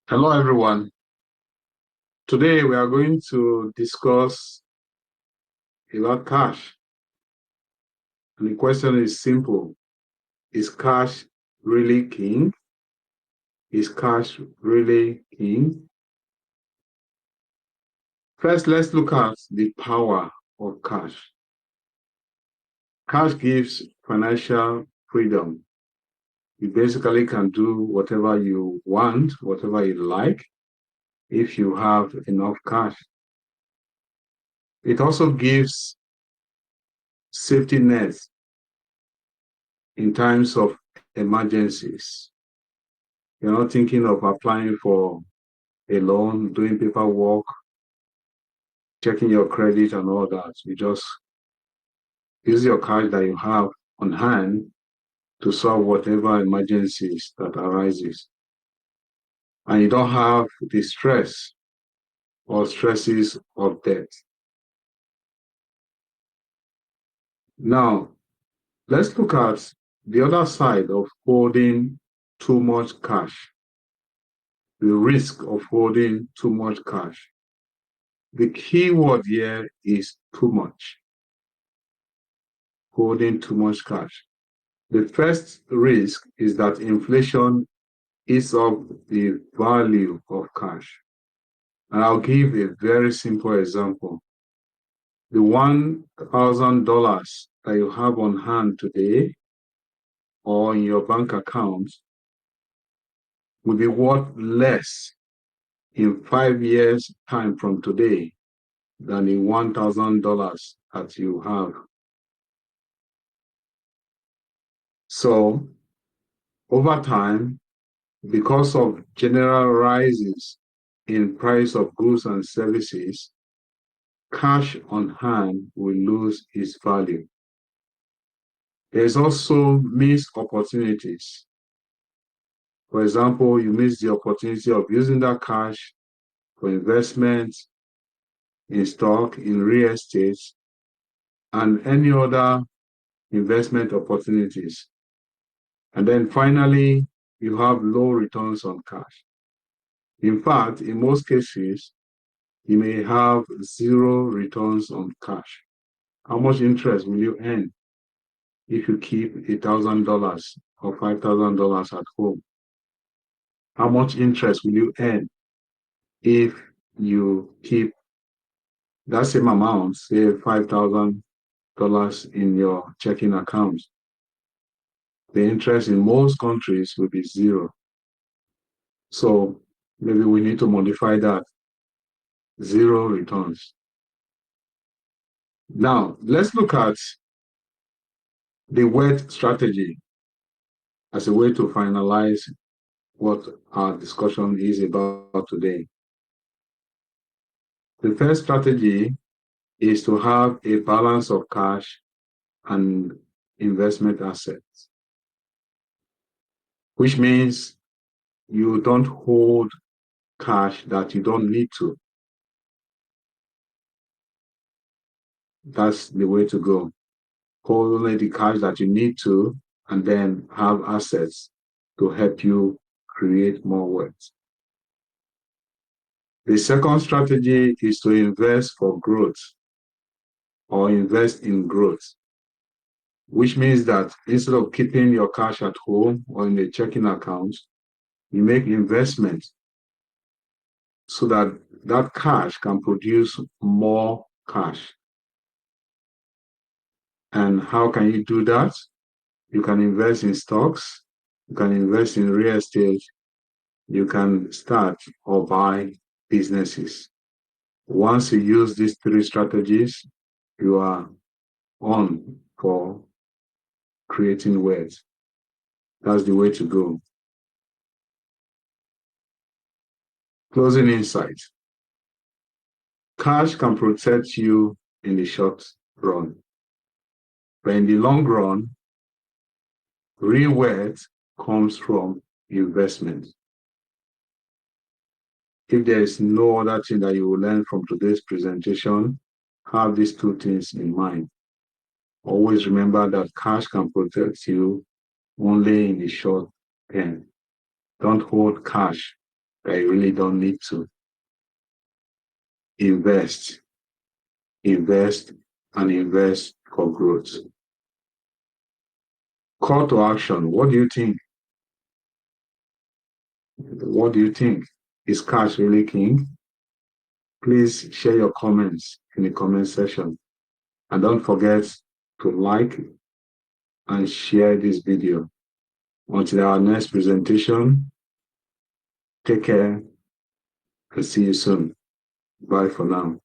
Hello, everyone. Today we are going to discuss about cash. And the question is simple. Is cash really king? Is cash really king? First, let's look at the power of cash. Cash gives financial freedom. You basically can do whatever you want, whatever you like, if you have enough cash. It also gives safety nets in times of emergencies. You're not thinking of applying for a loan, doing paperwork, checking your credit and all that. You just use your cash that you have on hand to solve whatever emergencies that arises. And you don't have the stress or stresses of debt. Now, let's look at the other side of holding too much cash, the risk of holding too much cash. The key word here is too much. Holding too much cash. The first risk is that inflation eats up the value of cash. And I'll give a very simple example. The $1,000 that you have on hand today or in your bank account will be worth less in 5 years' time from today than the $1,000 that you have. So, over time, because of general rises in price of goods and services, cash on hand will lose its value. There's also missed opportunities. For example, you miss the opportunity of using that cash for investment in stock, in real estate, and any other investment opportunities. And then finally, you have low returns on cash. In fact, in most cases, you may have zero returns on cash. How much interest will you earn if you keep $1,000 or $5,000 at home? How much interest will you earn if you keep that same amount, say $5,000 in your checking account? The interest in most countries will be zero. So maybe we need to modify that. Zero returns. Now, let's look at the wealth strategy as a way to finalize what our discussion is about today. The first strategy is to have a balance of cash and investment assets, which means you don't hold cash that you don't need to. That's the way to go. Hold only the cash that you need to, and then have assets to help you create more wealth. The second strategy is to invest for growth or invest in growth, which means that instead of keeping your cash at home or in a checking account, you make investments so that that cash can produce more cash. And how can you do that? You can invest in stocks, you can invest in real estate, you can start or buy businesses. Once you use these three strategies, you are on for creating wealth. That's the way to go. Closing insight. Cash can protect you in the short run, but in the long run, real wealth comes from investment. If there is no other thing that you will learn from today's presentation, have these two things in mind. Always remember that cash can protect you only in the short term. Don't hold cash that you really don't need to. Invest, invest, and invest for growth. Call to action. What do you think? What do you think? Is cash really king? Please share your comments in the comment section. And don't forget to like and share this video. Until our next presentation, take care and see you soon. Bye for now.